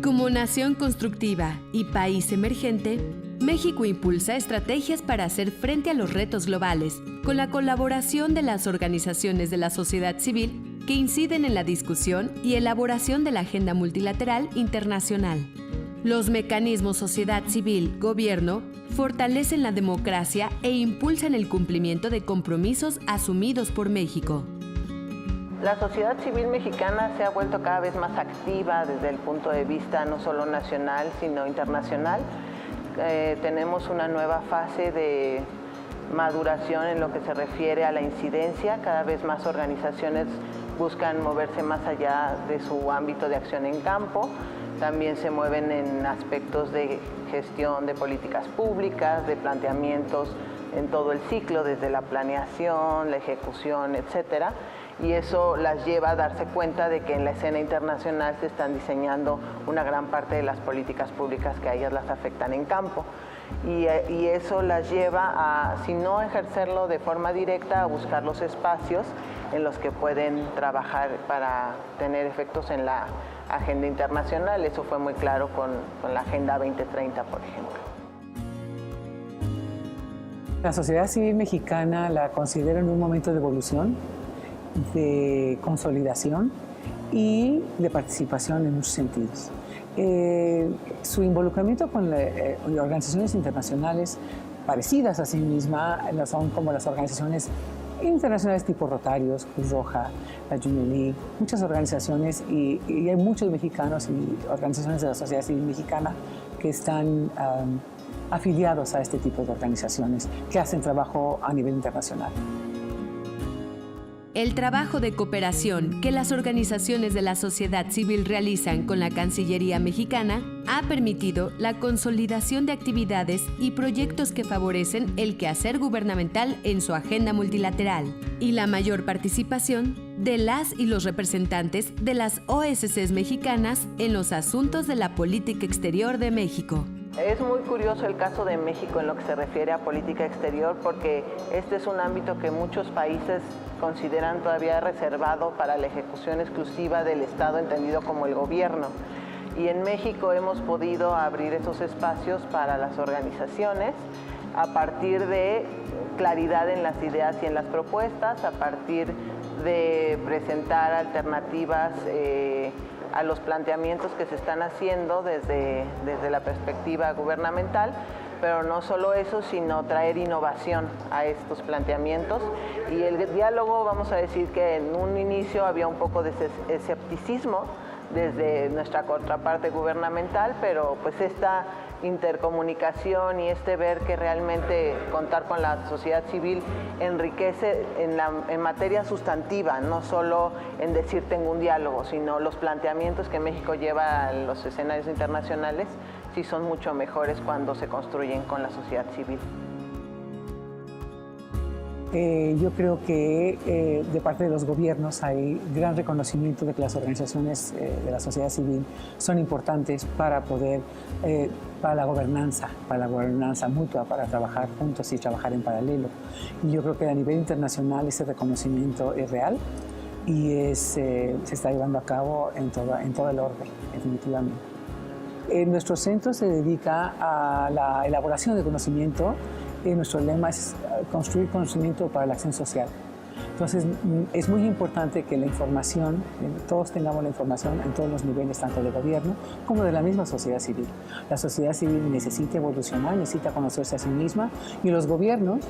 Como nación constructiva y país emergente, México impulsa estrategias para hacer frente a los retos globales, con la colaboración de las organizaciones de la sociedad civil que inciden en la discusión y elaboración de la agenda multilateral internacional. Los mecanismos sociedad civil, gobierno, fortalecen la democracia e impulsan el cumplimiento de compromisos asumidos por México. La sociedad civil mexicana se ha vuelto cada vez más activa desde el punto de vista no solo nacional, sino internacional. Tenemos una nueva fase de maduración en lo que se refiere a la incidencia. Cada vez más organizaciones buscan moverse más allá de su ámbito de acción en campo. También se mueven en aspectos de gestión de políticas públicas, de planteamientos en todo el ciclo, desde la planeación, la ejecución, etcétera. Y eso las lleva a darse cuenta de que en la escena internacional se están diseñando una gran parte de las políticas públicas que a ellas las afectan en campo. Y eso las lleva a, si no ejercerlo de forma directa, a buscar los espacios en los que pueden trabajar para tener efectos en la agenda internacional. Eso fue muy claro con la Agenda 2030, por ejemplo. La sociedad civil mexicana la considero en un momento de evolución, de consolidación y de participación en muchos sentidos. Su involucramiento con organizaciones internacionales parecidas a sí misma son como las organizaciones internacionales tipo Rotarios, Cruz Roja, la Junior League, muchas organizaciones y hay muchos mexicanos y organizaciones de la sociedad civil mexicana que están afiliados a este tipo de organizaciones que hacen trabajo a nivel internacional. El trabajo de cooperación que las organizaciones de la sociedad civil realizan con la Cancillería mexicana ha permitido la consolidación de actividades y proyectos que favorecen el quehacer gubernamental en su agenda multilateral y la mayor participación de las y los representantes de las OSCs mexicanas en los asuntos de la política exterior de México. Es muy curioso el caso de México en lo que se refiere a política exterior porque este es un ámbito que muchos países consideran todavía reservado para la ejecución exclusiva del Estado entendido como el gobierno. Y en México hemos podido abrir esos espacios para las organizaciones a partir de claridad en las ideas y en las propuestas, a partir de presentar alternativas a los planteamientos que se están haciendo desde la perspectiva gubernamental, pero no solo eso, sino traer innovación a estos planteamientos. Y el diálogo, vamos a decir que en un inicio había un poco de escepticismo desde nuestra contraparte gubernamental, pero pues esta intercomunicación y ver que realmente contar con la sociedad civil enriquece en materia sustantiva, no solo en decir tengo un diálogo, sino los planteamientos que México lleva a los escenarios internacionales sí son mucho mejores cuando se construyen con la sociedad civil. Yo creo que de parte de los gobiernos hay gran reconocimiento de que las organizaciones de la sociedad civil son importantes para poder, para la gobernanza mutua, para trabajar juntos y trabajar en paralelo. Y yo creo que a nivel internacional ese reconocimiento es real y se está llevando a cabo en todo el orden, definitivamente. Nuestro centro se dedica a la elaboración de conocimiento. Nuestro lema es construir conocimiento para la acción social. Entonces, es muy importante que la información, todos tengamos la información en todos los niveles, tanto de gobierno como de la misma sociedad civil. La sociedad civil necesita evolucionar, necesita conocerse a sí misma y los gobiernos,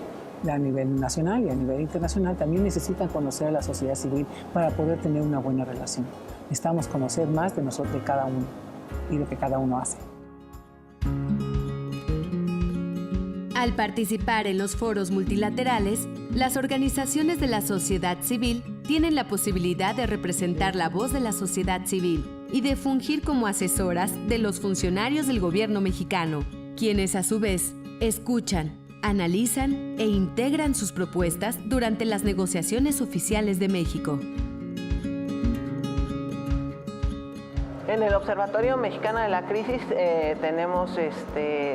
a nivel nacional y a nivel internacional, también necesitan conocer a la sociedad civil para poder tener una buena relación. Necesitamos conocer más de nosotros, de cada uno y de lo que cada uno hace. Al participar en los foros multilaterales, las organizaciones de la sociedad civil tienen la posibilidad de representar la voz de la sociedad civil y de fungir como asesoras de los funcionarios del gobierno mexicano, quienes a su vez escuchan, analizan e integran sus propuestas durante las negociaciones oficiales de México. En el Observatorio Mexicano de la Crisis tenemos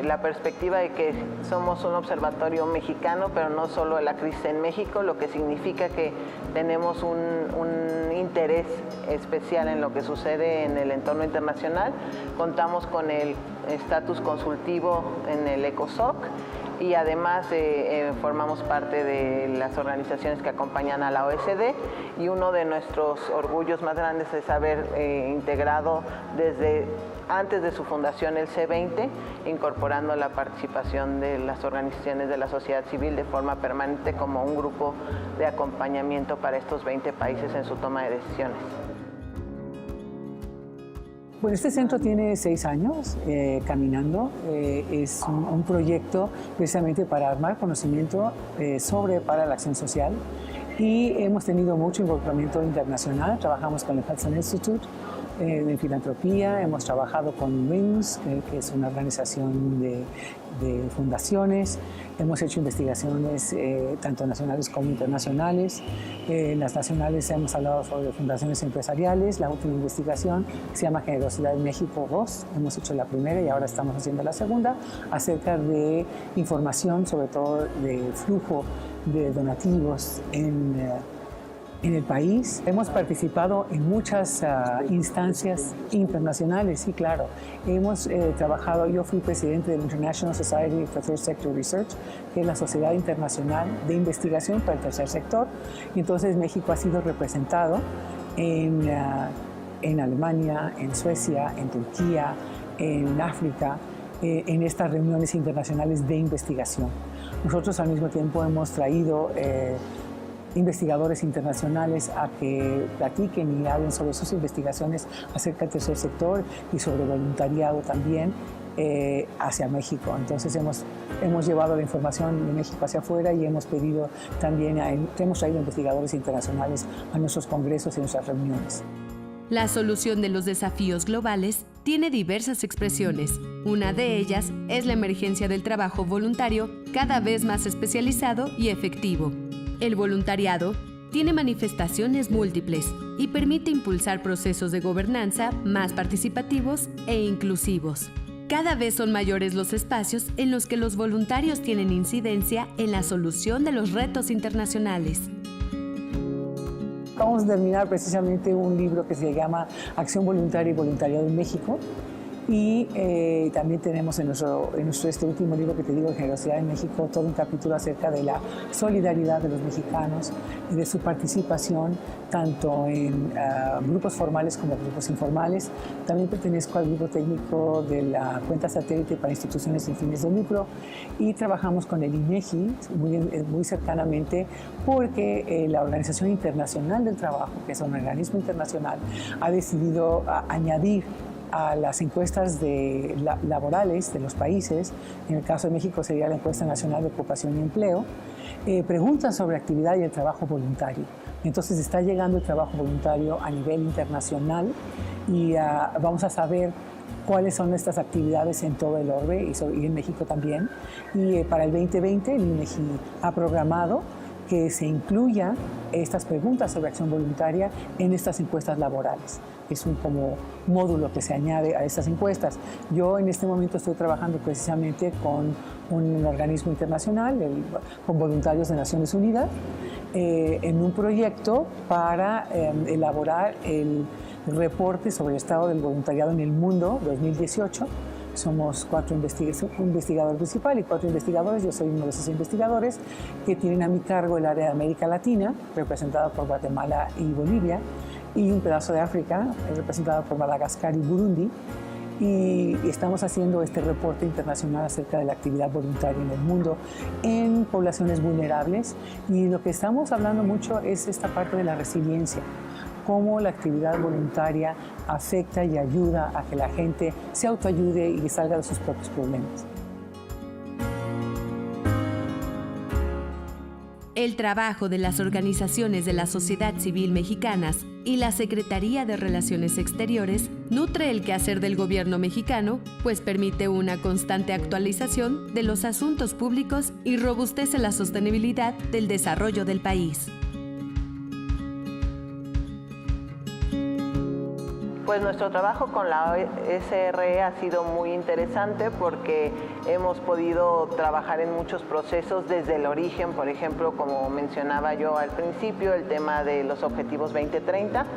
la perspectiva de que somos un observatorio mexicano, pero no solo de la crisis en México, lo que significa que tenemos un interés especial en lo que sucede en el entorno internacional. Contamos con el estatus consultivo en el ECOSOC y además formamos parte de las organizaciones que acompañan a la OECD, y uno de nuestros orgullos más grandes es haber integrado desde antes de su fundación el C20, incorporando la participación de las organizaciones de la sociedad civil de forma permanente como un grupo de acompañamiento para estos 20 países en su toma de decisiones. Bueno, este centro tiene 6 años caminando. Es un proyecto precisamente para armar conocimiento para la acción social, y hemos tenido mucho involucramiento internacional. Trabajamos con el Hudson Institute de filantropía, hemos trabajado con WIMS, que es una organización de fundaciones, hemos hecho investigaciones tanto nacionales como internacionales. En las nacionales hemos hablado sobre fundaciones empresariales, la última investigación se llama Generosidad en México 2, hemos hecho la primera y ahora estamos haciendo la segunda, acerca de información, sobre todo de flujo de donativos en el país. Hemos participado en muchas instancias internacionales, sí, claro. Hemos trabajado, yo fui presidente del International Society for Third Sector Research, que es la Sociedad Internacional de Investigación para el Tercer Sector, y entonces México ha sido representado en Alemania, en Suecia, en Turquía, en África, en estas reuniones internacionales de investigación. Nosotros al mismo tiempo hemos traído investigadores internacionales a que platiquen y hablen sobre sus investigaciones acerca del tercer sector y sobre voluntariado también hacia México. Entonces hemos llevado la información de México hacia afuera y hemos pedido también, hemos traído investigadores internacionales a nuestros congresos y nuestras reuniones. La solución de los desafíos globales tiene diversas expresiones. Una de ellas es la emergencia del trabajo voluntario, cada vez más especializado y efectivo. El voluntariado tiene manifestaciones múltiples y permite impulsar procesos de gobernanza más participativos e inclusivos. Cada vez son mayores los espacios en los que los voluntarios tienen incidencia en la solución de los retos internacionales. Vamos a terminar precisamente un libro que se llama Acción Voluntaria y Voluntariado en México. Y también tenemos en nuestro este último libro que te digo, Generosidad en México, todo un capítulo acerca de la solidaridad de los mexicanos y de su participación tanto en grupos formales como grupos informales. También pertenezco al grupo técnico de la cuenta satélite para instituciones sin fines de lucro y trabajamos con el INEGI muy cercanamente porque la Organización Internacional del Trabajo, que es un organismo internacional, ha decidido añadir a las encuestas laborales de los países, en el caso de México sería la Encuesta Nacional de Ocupación y Empleo, preguntas sobre actividad y el trabajo voluntario. Entonces está llegando el trabajo voluntario a nivel internacional y vamos a saber cuáles son estas actividades en todo el orbe y en México también. Y para el 2020 el INEGI ha programado que se incluya estas preguntas sobre acción voluntaria en estas encuestas laborales. Es un como módulo que se añade a estas encuestas. Yo en este momento estoy trabajando precisamente con un organismo internacional, con voluntarios de Naciones Unidas, en un proyecto para elaborar el reporte sobre el estado del voluntariado en el mundo 2018. Somos 4 investigadores, un investigador principal y 4 investigadores. Yo soy uno de esos investigadores que tienen a mi cargo el área de América Latina, representada por Guatemala y Bolivia, y un pedazo de África, representado por Madagascar y Burundi. Y estamos haciendo este reporte internacional acerca de la actividad voluntaria en el mundo en poblaciones vulnerables. Y lo que estamos hablando mucho es esta parte de la resiliencia, cómo la actividad voluntaria afecta y ayuda a que la gente se autoayude y salga de sus propios problemas. El trabajo de las organizaciones de la sociedad civil mexicanas y la Secretaría de Relaciones Exteriores nutre el quehacer del gobierno mexicano, pues permite una constante actualización de los asuntos públicos y robustece la sostenibilidad del desarrollo del país. Pues nuestro trabajo con la SRE ha sido muy interesante porque hemos podido trabajar en muchos procesos desde el origen, por ejemplo, como mencionaba yo al principio, el tema de los Objetivos 2030.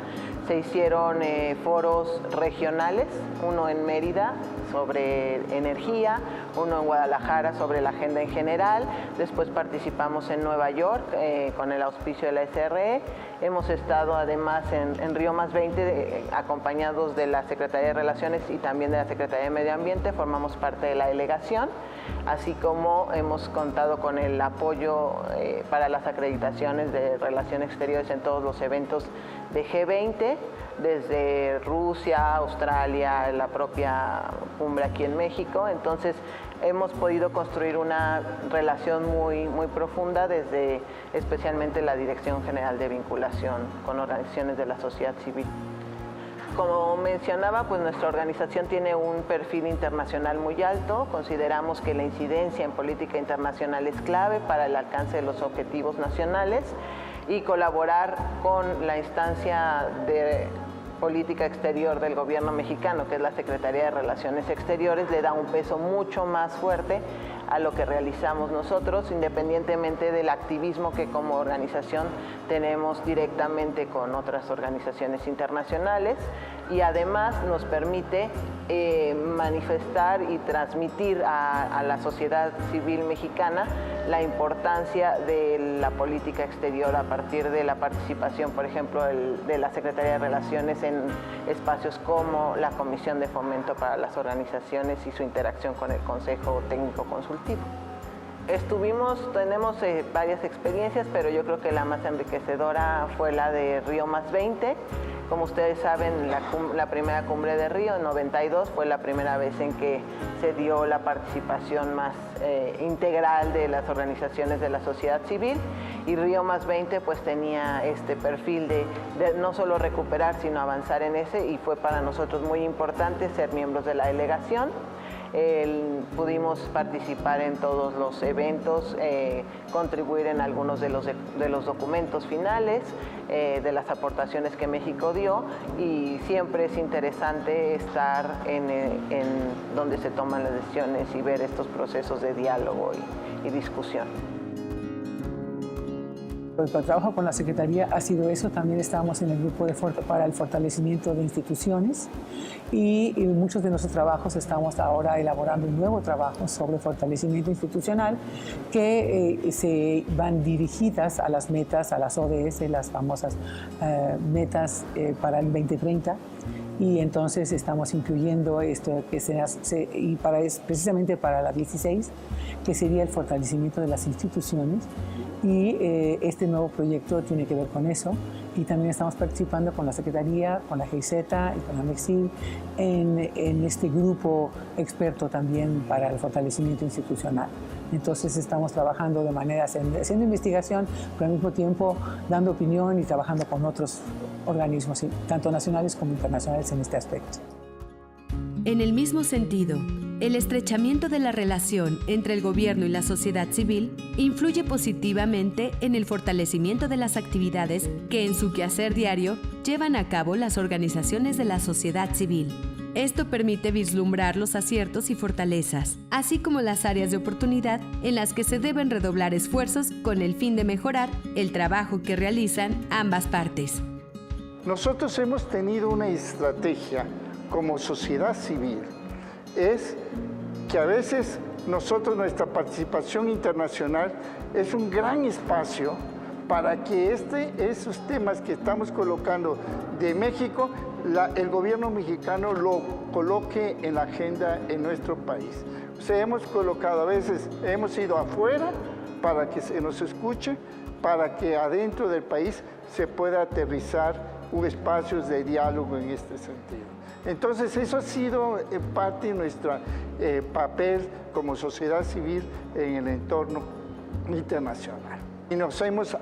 Se hicieron foros regionales, uno en Mérida sobre energía, uno en Guadalajara sobre la agenda en general. Después participamos en Nueva York con el auspicio de la SRE. Hemos estado además en Río +20 acompañados de la Secretaría de Relaciones y también de la Secretaría de Medio Ambiente. Formamos parte de la delegación, así como hemos contado con el apoyo para las acreditaciones de Relaciones Exteriores en todos los eventos de G20, desde Rusia, Australia, la propia cumbre aquí en México. Entonces hemos podido construir una relación muy profunda desde especialmente la Dirección General de Vinculación con organizaciones de la sociedad civil. Como mencionaba, pues nuestra organización tiene un perfil internacional muy alto. Consideramos que la incidencia en política internacional es clave para el alcance de los objetivos nacionales y colaborar con la instancia de política exterior del gobierno mexicano, que es la Secretaría de Relaciones Exteriores, le da un peso mucho más fuerte a lo que realizamos nosotros, independientemente del activismo que como organización tenemos directamente con otras organizaciones internacionales, y además nos permite manifestar y transmitir a la sociedad civil mexicana la importancia de la política exterior a partir de la participación, por ejemplo, de la Secretaría de Relaciones en espacios como la Comisión de Fomento para las Organizaciones y su interacción con el Consejo Técnico Consultivo. Tenemos varias experiencias, pero yo creo que la más enriquecedora fue la de Río +20. Como ustedes saben, la primera cumbre de Río, en 92, fue la primera vez en que se dio la participación más integral de las organizaciones de la sociedad civil, y Río +20 pues tenía este perfil de no solo recuperar, sino avanzar en ese, y fue para nosotros muy importante ser miembros de la delegación. Pudimos participar en todos los eventos, contribuir en algunos de los documentos finales, de las aportaciones que México dio, y siempre es interesante estar en donde se toman las decisiones y ver estos procesos de diálogo y discusión. El trabajo con la Secretaría ha sido eso. También estábamos en el grupo para el fortalecimiento de instituciones, y muchos de nuestros trabajos estamos ahora elaborando un nuevo trabajo sobre fortalecimiento institucional que se van dirigidas a las metas, a las ODS, las famosas metas para el 2030. Y entonces estamos incluyendo esto que precisamente para la 16, que sería el fortalecimiento de las instituciones, y este nuevo proyecto tiene que ver con eso. Y también estamos participando con la Secretaría, con la GIZ y con la MEXIL en este grupo experto también para el fortalecimiento institucional. Entonces estamos trabajando de manera, haciendo investigación, pero al mismo tiempo dando opinión y trabajando con otros organismos, tanto nacionales como internacionales, en este aspecto. En el mismo sentido, el estrechamiento de la relación entre el gobierno y la sociedad civil influye positivamente en el fortalecimiento de las actividades que en su quehacer diario llevan a cabo las organizaciones de la sociedad civil. Esto permite vislumbrar los aciertos y fortalezas, así como las áreas de oportunidad en las que se deben redoblar esfuerzos con el fin de mejorar el trabajo que realizan ambas partes. Nosotros hemos tenido una estrategia como sociedad civil, es que a veces nuestra participación internacional es un gran espacio para que esos temas que estamos colocando de México, el gobierno mexicano lo coloque en la agenda en nuestro país. O sea, hemos colocado, a veces hemos ido afuera para que se nos escuche, para que adentro del país se pueda aterrizar un espacio de diálogo en este sentido. Entonces, eso ha sido parte de nuestro papel como sociedad civil en el entorno internacional. Y nos hemos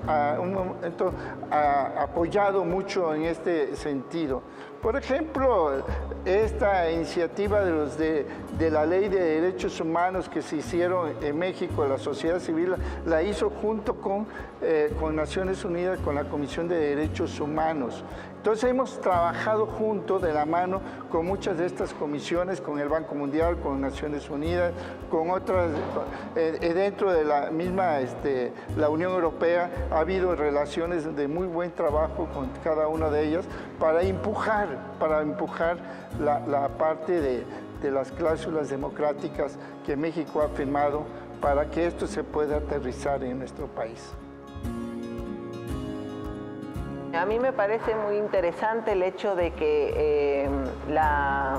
apoyado mucho en este sentido, Por ejemplo, esta iniciativa de la Ley de Derechos Humanos que se hicieron en México, la sociedad civil la hizo junto con Naciones Unidas, con la Comisión de Derechos Humanos. Entonces hemos trabajado junto de la mano con muchas de estas comisiones, con el Banco Mundial, con Naciones Unidas, con otras, dentro de la misma la Unión Europea ha habido relaciones de muy buen trabajo con cada una de ellas para empujar la parte de las cláusulas democráticas que México ha firmado para que esto se pueda aterrizar en nuestro país. A mí me parece muy interesante el hecho de que la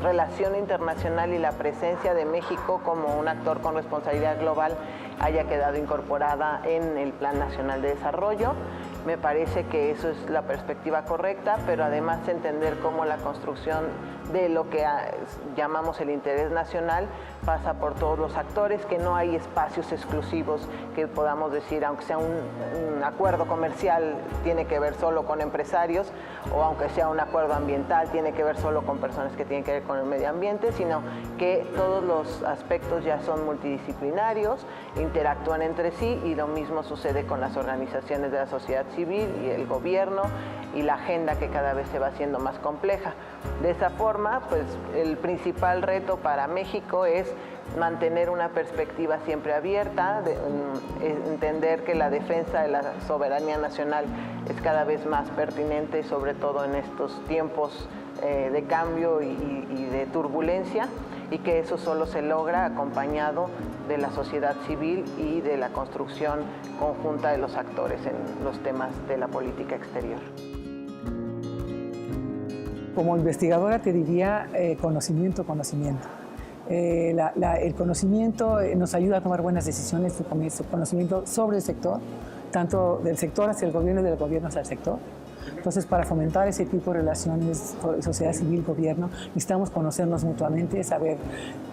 relación internacional y la presencia de México como un actor con responsabilidad global haya quedado incorporada en el Plan Nacional de Desarrollo. Me parece que eso es la perspectiva correcta, pero además entender cómo la construcción de lo que llamamos el interés nacional pasa por todos los actores, que no hay espacios exclusivos que podamos decir, aunque sea un acuerdo comercial, tiene que ver solo con empresarios, o aunque sea un acuerdo ambiental, tiene que ver solo con personas que tienen que ver con el medio ambiente, sino que todos los aspectos ya son multidisciplinarios, interactúan entre sí, y lo mismo sucede con las organizaciones de la sociedad civil y el gobierno y la agenda que cada vez se va haciendo más compleja. De esa forma, pues el principal reto para México es mantener una perspectiva siempre abierta, entender que la defensa de la soberanía nacional es cada vez más pertinente, sobre todo en estos tiempos de cambio y de turbulencia, y que eso solo se logra acompañado de la sociedad civil y de la construcción conjunta de los actores en los temas de la política exterior. Como investigadora te diría conocimiento. El conocimiento nos ayuda a tomar buenas decisiones, conocimiento sobre el sector, tanto del sector hacia el gobierno y del gobierno hacia el sector. Entonces, para fomentar ese tipo de relaciones, sociedad civil-gobierno, necesitamos conocernos mutuamente, saber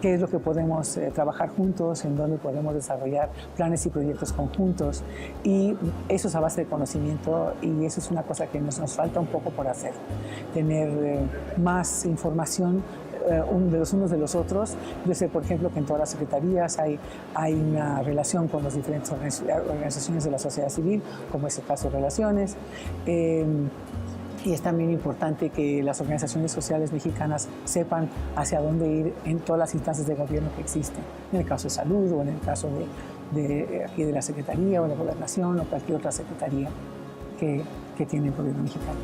qué es lo que podemos trabajar juntos, en dónde podemos desarrollar planes y proyectos conjuntos. Y eso es a base de conocimiento, y eso es una cosa que nos falta un poco por hacer. Tener más información de los unos de los otros. Yo sé, por ejemplo, que en todas las secretarías hay una relación con las diferentes organizaciones de la sociedad civil, como es el caso de Relaciones. Y es también importante que las organizaciones sociales mexicanas sepan hacia dónde ir en todas las instancias de gobierno que existen. En el caso de salud, o en el caso aquí de la Secretaría, o de Gobernación, o cualquier otra secretaría que tiene el gobierno mexicano.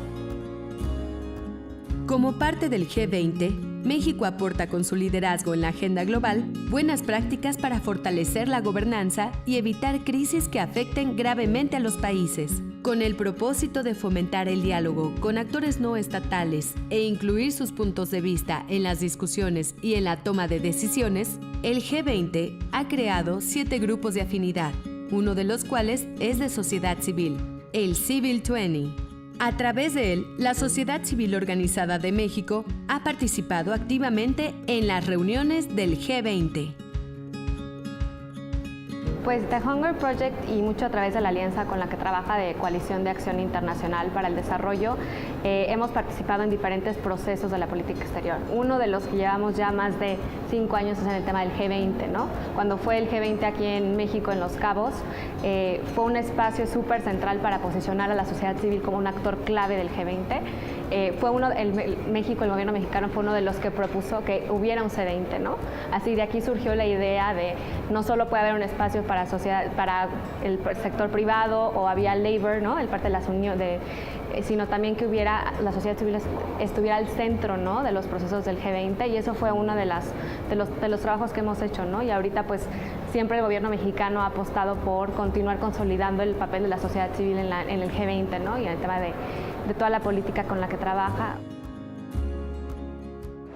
Como parte del G20, México aporta con su liderazgo en la agenda global buenas prácticas para fortalecer la gobernanza y evitar crisis que afecten gravemente a los países. Con el propósito de fomentar el diálogo con actores no estatales e incluir sus puntos de vista en las discusiones y en la toma de decisiones, el G20 ha creado 7 grupos de afinidad, uno de los cuales es de sociedad civil, el Civil 20. A través de él, la sociedad civil organizada de México ha participado activamente en las reuniones del G20. Pues The Hunger Project, y mucho a través de la alianza con la que trabaja de Coalición de Acción Internacional para el Desarrollo, hemos participado en diferentes procesos de la política exterior. Uno de los que llevamos ya más de 5 años es en el tema del G20, ¿no? Cuando fue el G20 aquí en México, en Los Cabos, fue un espacio súper central para posicionar a la sociedad civil como un actor clave del G20. México, el gobierno mexicano, fue uno de los que propuso que hubiera un C20, ¿no? Así de aquí surgió la idea de no solo puede haber un espacio para el sector privado, o había labor, ¿no? El parte de las uniones, sino también que la sociedad civil estuviera al centro, ¿no? De los procesos del G20, y eso fue uno de los trabajos que hemos hecho, ¿no? Y ahorita pues siempre el gobierno mexicano ha apostado por continuar consolidando el papel de la sociedad civil en el G20, ¿no? Y en el tema de toda la política con la que trabaja.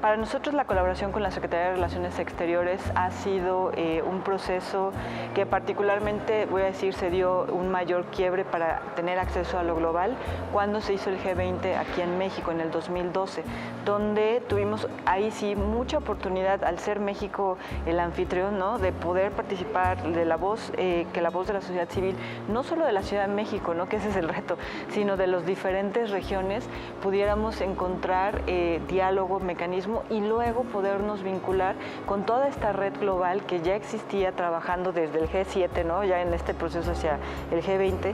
Para nosotros la colaboración con la Secretaría de Relaciones Exteriores ha sido un proceso que particularmente, voy a decir, se dio un mayor quiebre para tener acceso a lo global cuando se hizo el G20 aquí en México en el 2012, donde tuvimos ahí sí mucha oportunidad, al ser México el anfitrión, ¿no?, de poder participar de la voz, que la voz de la sociedad civil, no solo de la Ciudad de México, ¿no?, que ese es el reto, sino de las diferentes regiones, pudiéramos encontrar diálogo, mecanismo y luego podernos vincular con toda esta red global que ya existía trabajando desde el G7, ¿no?, ya en este proceso hacia el G20,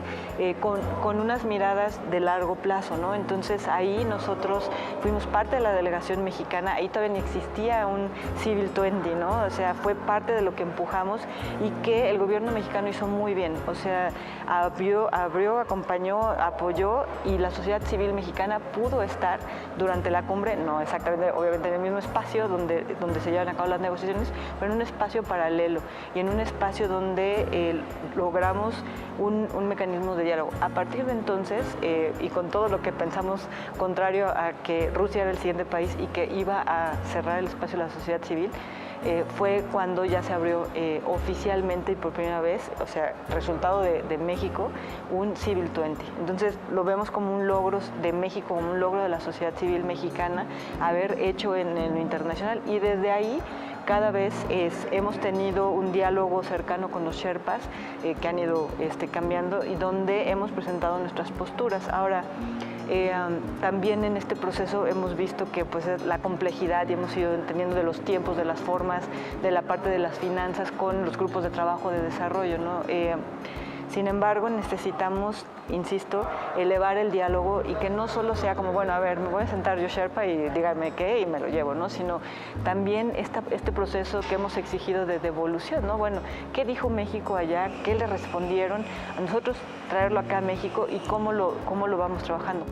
con unas miradas de largo plazo, ¿no? Entonces ahí nosotros fuimos parte de la delegación mexicana, ahí todavía ni existía un Civil 20, ¿no? O sea, fue parte de lo que empujamos y que el gobierno mexicano hizo muy bien, o sea, abrió, acompañó, apoyó, y la sociedad civil mexicana pudo estar durante la cumbre, no exactamente, obviamente en el mismo espacio donde se llevan a cabo las negociaciones, pero en un espacio paralelo y en un espacio donde logramos un mecanismo de diálogo. A partir de entonces, y con todo lo que pensamos contrario a que Rusia era el siguiente país y que iba a cerrar el espacio de la sociedad civil, fue cuando ya se abrió oficialmente y por primera vez, o sea, resultado de México, un Civil 20. Entonces lo vemos como un logro de México, como un logro de la sociedad civil mexicana, haber hecho en lo internacional, y desde ahí cada vez hemos tenido un diálogo cercano con los Sherpas que han ido cambiando y donde hemos presentado nuestras posturas. Ahora, también en este proceso hemos visto que pues la complejidad, y hemos ido entendiendo de los tiempos, de las formas, de la parte de las finanzas con los grupos de trabajo de desarrollo, ¿no? Sin embargo, necesitamos, insisto, elevar el diálogo y que no solo sea como, bueno, a ver, me voy a sentar yo Sherpa y dígame qué y me lo llevo, ¿no? Sino también este proceso que hemos exigido de devolución, ¿no? Bueno, ¿qué dijo México allá? ¿Qué le respondieron? A nosotros traerlo acá a México y cómo lo vamos trabajando.